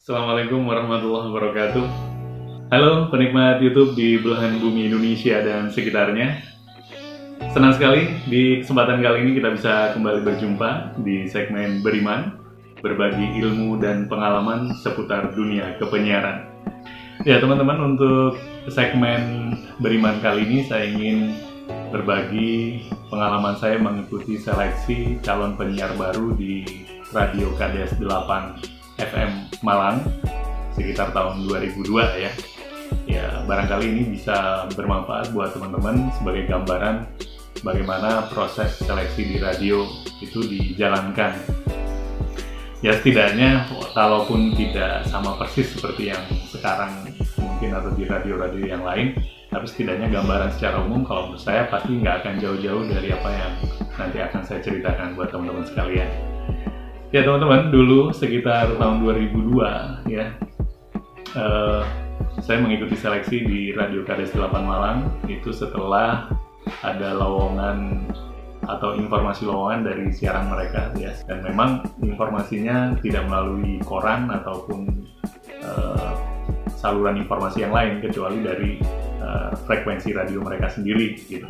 Assalamualaikum warahmatullahi wabarakatuh. Halo penikmat YouTube di belahan bumi Indonesia dan sekitarnya. Senang sekali di kesempatan kali ini kita bisa kembali berjumpa di segmen Beriman, berbagi ilmu dan pengalaman seputar dunia kepenyiaran. Ya teman-teman, untuk segmen Beriman kali ini saya ingin berbagi pengalaman saya mengikuti seleksi calon penyiar baru di Radio KDS 8 FM Malang sekitar tahun 2002 ya. Ya, barangkali ini bisa bermanfaat buat teman-teman sebagai gambaran bagaimana proses seleksi di radio itu dijalankan. Ya, setidaknya kalaupun tidak sama persis seperti yang sekarang mungkin atau di radio-radio yang lain, tapi setidaknya gambaran secara umum kalau menurut saya pasti nggak akan jauh-jauh dari apa yang nanti akan saya ceritakan buat teman-teman sekalian. Ya teman-teman, dulu sekitar tahun 2002 ya, saya mengikuti seleksi di Radio KDS 8 Malang itu setelah ada lowongan atau informasi lowongan dari siaran mereka ya, dan memang informasinya tidak melalui koran ataupun saluran informasi yang lain kecuali dari frekuensi radio mereka sendiri gitu.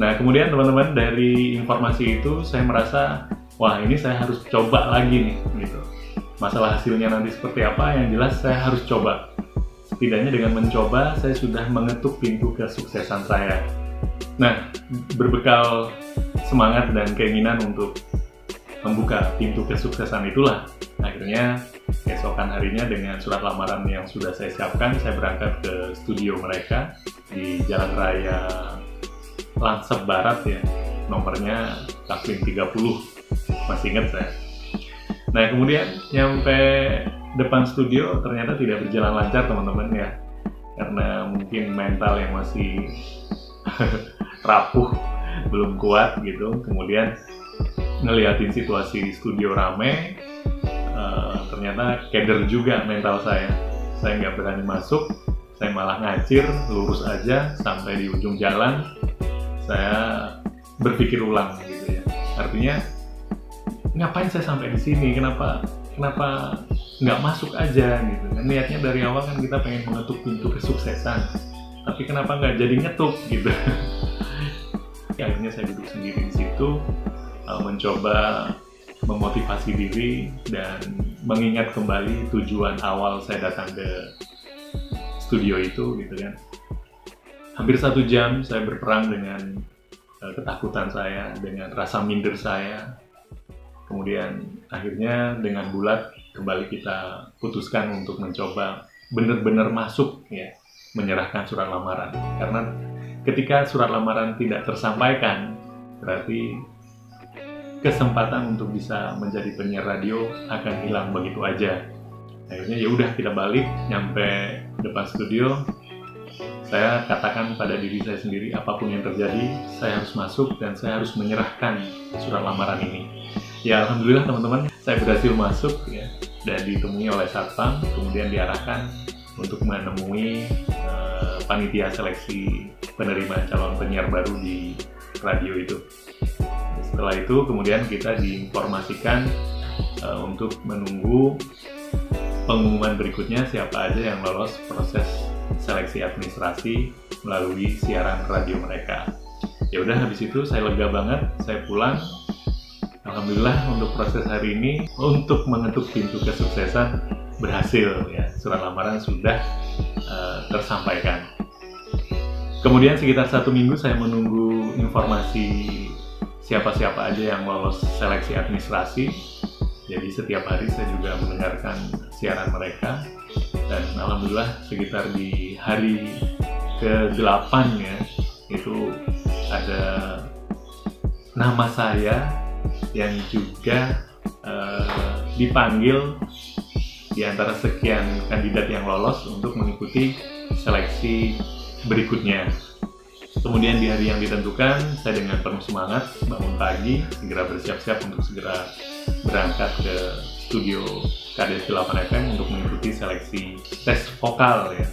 Nah kemudian teman-teman, dari informasi itu saya merasa wah ini saya harus coba lagi nih gitu. Masalah hasilnya nanti seperti apa, yang jelas saya harus coba. Setidaknya dengan mencoba saya sudah mengetuk pintu kesuksesan saya. Nah, berbekal semangat dan keinginan untuk membuka pintu kesuksesan itulah akhirnya keesokan harinya dengan surat lamaran yang sudah saya siapkan, saya berangkat ke studio mereka di Jalan Raya Langsep Barat ya, nomornya Taklim 30. Masih ingat saya. Nah kemudian nyampe depan studio ternyata tidak berjalan lancar teman-teman ya, karena mungkin mental yang masih rapuh, belum kuat gitu. Kemudian ngeliatin situasi studio rame, ternyata keder juga mental saya nggak berani masuk, saya malah ngacir lurus aja sampai di ujung jalan. Saya berpikir ulang gitu ya, artinya ngapain saya sampai di sini, kenapa nggak masuk aja gitu kan. Niatnya dari awal kan kita pengen mengetuk pintu kesuksesan, tapi kenapa nggak jadi ngetuk gitu. Akhirnya saya duduk sendiri di situ, mencoba memotivasi diri dan mengingat kembali tujuan awal saya datang ke studio itu gitu kan. Hampir 1 jam saya berperang dengan ketakutan saya, dengan rasa minder saya. Kemudian akhirnya dengan bulat kembali kita putuskan untuk mencoba benar-benar masuk ya, menyerahkan surat lamaran. Karena ketika surat lamaran tidak tersampaikan, berarti kesempatan untuk bisa menjadi penyiar radio akan hilang begitu aja. Akhirnya ya udah, kita balik, nyampe depan studio. Saya katakan pada diri saya sendiri, apapun yang terjadi, saya harus masuk dan saya harus menyerahkan surat lamaran ini. Ya alhamdulillah teman-teman, saya berhasil masuk ya, dan ditemui oleh satpam, kemudian diarahkan untuk menemui panitia seleksi penerima calon penyiar baru di radio itu. Setelah itu kemudian kita diinformasikan untuk menunggu pengumuman berikutnya siapa aja yang lolos proses seleksi administrasi melalui siaran radio mereka. Ya udah, habis itu saya lega banget, saya pulang. Alhamdulillah untuk proses hari ini, untuk mengetuk pintu kesuksesan berhasil ya, surat lamaran sudah tersampaikan. Kemudian sekitar 1 minggu saya menunggu informasi siapa-siapa aja yang lolos seleksi administrasi. Jadi setiap hari saya juga mendengarkan siaran mereka, dan alhamdulillah sekitar di hari ke-8 ya, itu ada nama saya yang juga dipanggil di antara sekian kandidat yang lolos untuk mengikuti seleksi berikutnya. Kemudian di hari yang ditentukan, saya dengan penuh semangat bangun pagi, segera bersiap-siap untuk segera berangkat ke studio KDS 8 FM untuk mengikuti seleksi tes vokal ya.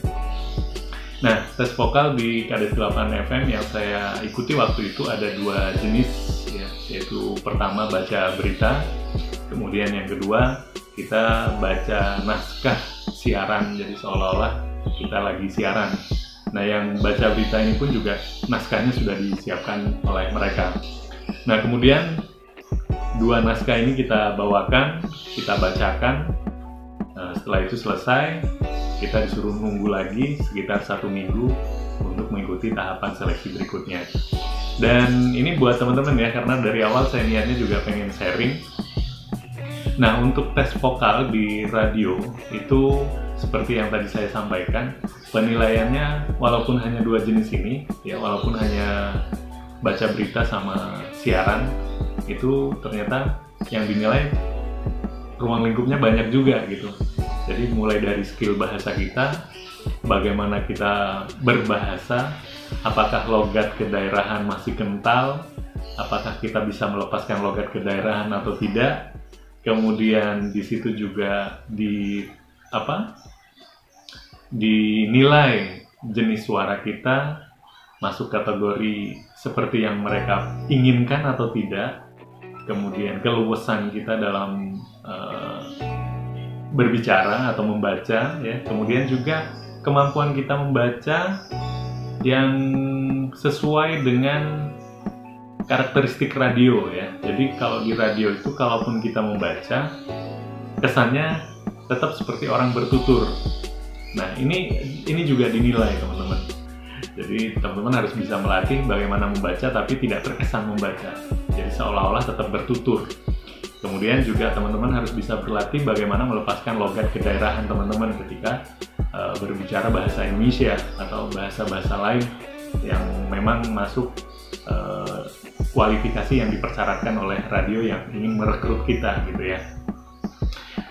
Nah, tes vokal di KDS 8 FM yang saya ikuti waktu itu ada 2 jenis ya, yaitu pertama baca berita, kemudian yang kedua kita baca naskah siaran, jadi seolah-olah kita lagi siaran. Nah, yang baca berita ini pun juga naskahnya sudah disiapkan oleh mereka. Nah, kemudian 2 naskah ini kita bawakan, kita bacakan. Nah, setelah itu selesai, kita disuruh nunggu lagi sekitar 1 minggu untuk mengikuti tahapan seleksi berikutnya. Dan ini buat teman-teman ya, karena dari awal saya niatnya juga pengen sharing. Nah, untuk tes vokal di radio itu seperti yang tadi saya sampaikan, penilaiannya walaupun hanya 2 jenis ini, ya walaupun hanya baca berita sama siaran, itu ternyata yang dinilai ruang lingkupnya banyak juga gitu. Jadi mulai dari skill bahasa kita, bagaimana kita berbahasa, apakah logat kedaerahan masih kental, apakah kita bisa melepaskan logat kedaerahan atau tidak. Kemudian di situ juga dinilai jenis suara kita masuk kategori seperti yang mereka inginkan atau tidak. Kemudian keluasan kita dalam berbicara atau membaca, ya. Kemudian juga kemampuan kita membaca yang sesuai dengan karakteristik radio, ya. Jadi kalau di radio itu kalaupun kita membaca, kesannya tetap seperti orang bertutur. Nah, ini juga dinilai, teman-teman. Jadi teman-teman harus bisa melatih bagaimana membaca tapi tidak terkesan membaca. Jadi seolah-olah tetap bertutur. Kemudian juga teman-teman harus bisa berlatih bagaimana melepaskan logat kedaerahan teman-teman ketika berbicara bahasa Indonesia atau bahasa-bahasa lain yang memang masuk kualifikasi yang dipersyaratkan oleh radio yang ingin merekrut kita gitu ya.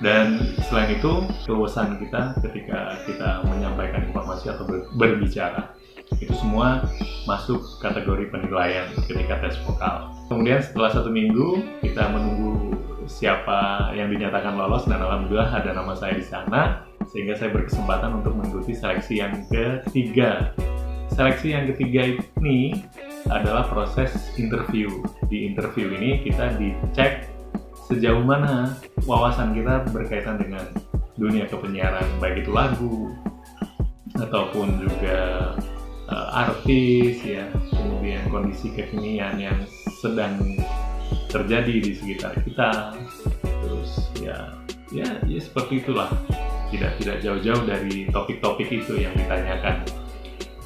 Dan selain itu, keluasan kita ketika kita menyampaikan informasi atau berbicara, itu semua masuk kategori penilaian ketika tes vokal. Kemudian setelah 1 minggu, kita menunggu siapa yang dinyatakan lolos, dan alhamdulillah ada nama saya di sana, sehingga saya berkesempatan untuk mengikuti seleksi yang ketiga. Seleksi yang ketiga ini adalah proses interview. Di interview ini kita dicek sejauh mana wawasan kita berkaitan dengan dunia kepenyiaran, baik itu lagu ataupun juga artis, ya, kemudian kondisi kekinian yang sedang terjadi di sekitar kita. Terus ya seperti itulah, tidak jauh-jauh dari topik-topik itu yang ditanyakan.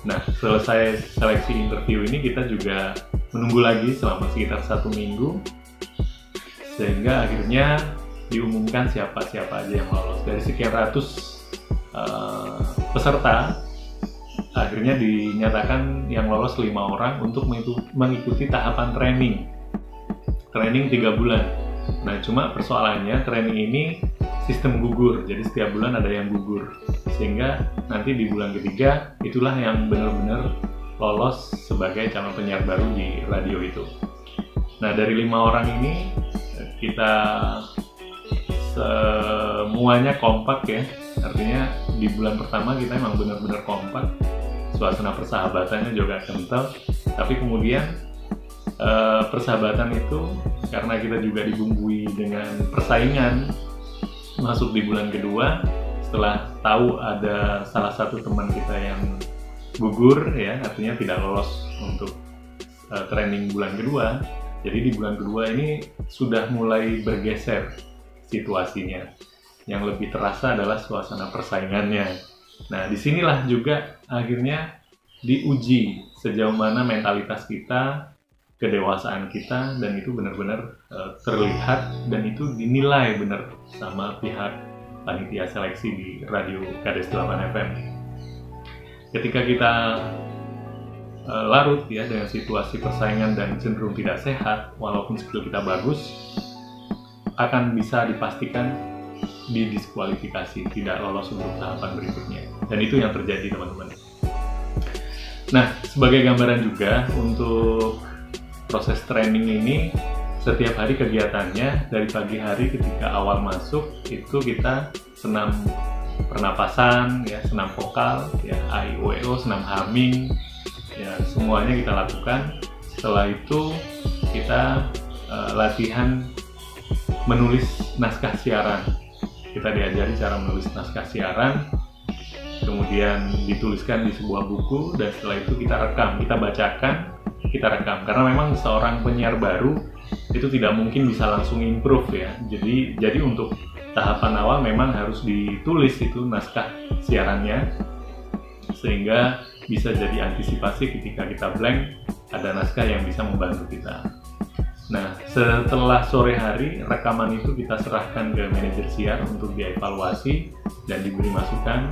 Nah, selesai seleksi interview ini kita juga menunggu lagi selama sekitar 1 minggu, sehingga akhirnya diumumkan siapa-siapa aja yang lolos. Dari sekian ratus peserta, akhirnya dinyatakan yang lolos 5 orang untuk mengikuti tahapan training 3 bulan. Nah, cuma persoalannya training ini sistem gugur, jadi setiap bulan ada yang gugur, sehingga nanti di bulan ketiga itulah yang benar-benar lolos sebagai calon penyiar baru di radio itu. Nah, dari 5 orang ini kita semuanya kompak, ya, artinya di bulan pertama kita memang benar-benar kompak, suasana persahabatannya juga kental, tapi kemudian persahabatan itu karena kita juga dibumbui dengan persaingan, masuk di bulan kedua setelah tahu ada salah satu teman kita yang gugur, ya, artinya tidak lolos untuk training bulan kedua. Jadi di bulan kedua ini sudah mulai bergeser situasinya. Yang lebih terasa adalah suasana persaingannya. Nah, disinilah juga akhirnya diuji sejauh mana mentalitas kita, kedewasaan kita, dan itu benar-benar terlihat dan itu dinilai benar sama pihak panitia seleksi di radio KDS 8 FM. Ketika kita larut, ya, dengan situasi persaingan dan cenderung tidak sehat, walaupun skill kita bagus, akan bisa dipastikan didiskualifikasi, tidak lolos untuk tahapan berikutnya. Dan itu yang terjadi, teman-teman. Nah, sebagai gambaran juga untuk proses training ini, setiap hari kegiatannya dari pagi hari ketika awal masuk itu kita senam pernapasan, ya, senam vokal, ya, A, I, O, E, O, senam humming, ya, semuanya kita lakukan. Setelah itu kita latihan menulis naskah siaran. Kita diajari cara menulis naskah siaran, kemudian dituliskan di sebuah buku, dan setelah itu kita rekam, kita bacakan, kita rekam. Karena memang seorang penyiar baru itu tidak mungkin bisa langsung improve ya. Jadi untuk tahapan awal memang harus ditulis itu naskah siarannya, sehingga bisa jadi antisipasi ketika kita blank, ada naskah yang bisa membantu kita. Nah, setelah sore hari, rekaman itu kita serahkan ke manajer siar untuk dievaluasi dan diberi masukan,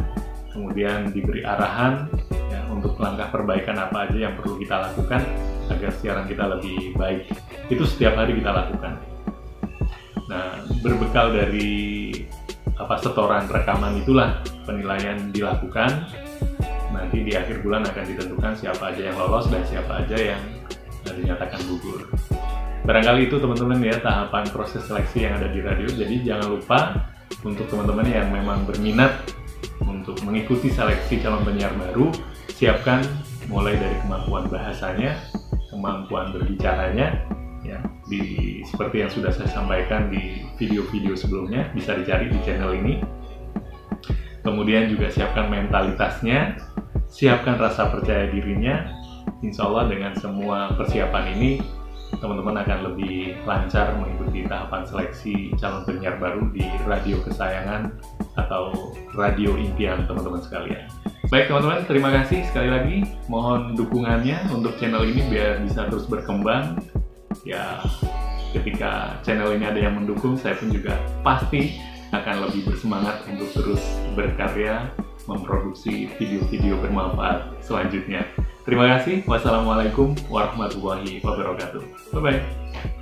kemudian diberi arahan ya, untuk langkah perbaikan apa aja yang perlu kita lakukan agar siaran kita lebih baik. Itu setiap hari kita lakukan. Nah, berbekal dari setoran rekaman itulah penilaian dilakukan. Nanti di akhir bulan akan ditentukan siapa aja yang lolos dan siapa aja yang dinyatakan gugur. Barangkali itu teman-teman ya tahapan proses seleksi yang ada di radio. Jadi jangan lupa untuk teman-teman yang memang berminat untuk mengikuti seleksi calon penyiar baru, siapkan mulai dari kemampuan bahasanya, kemampuan berbicaranya, ya, seperti yang sudah saya sampaikan di video-video sebelumnya, bisa dicari di channel ini. Kemudian juga siapkan mentalitasnya, siapkan rasa percaya dirinya. Insya Allah dengan semua persiapan ini, teman-teman akan lebih lancar mengikuti tahapan seleksi calon penyiar baru di radio kesayangan atau radio impian teman-teman sekalian. Baik teman-teman, terima kasih sekali lagi. Mohon dukungannya untuk channel ini biar bisa terus berkembang. Ya, ketika channel ini ada yang mendukung, saya pun juga pasti akan lebih bersemangat untuk terus berkarya, memproduksi video-video bermanfaat selanjutnya. Terima kasih. Wassalamualaikum warahmatullahi wabarakatuh. Bye-bye.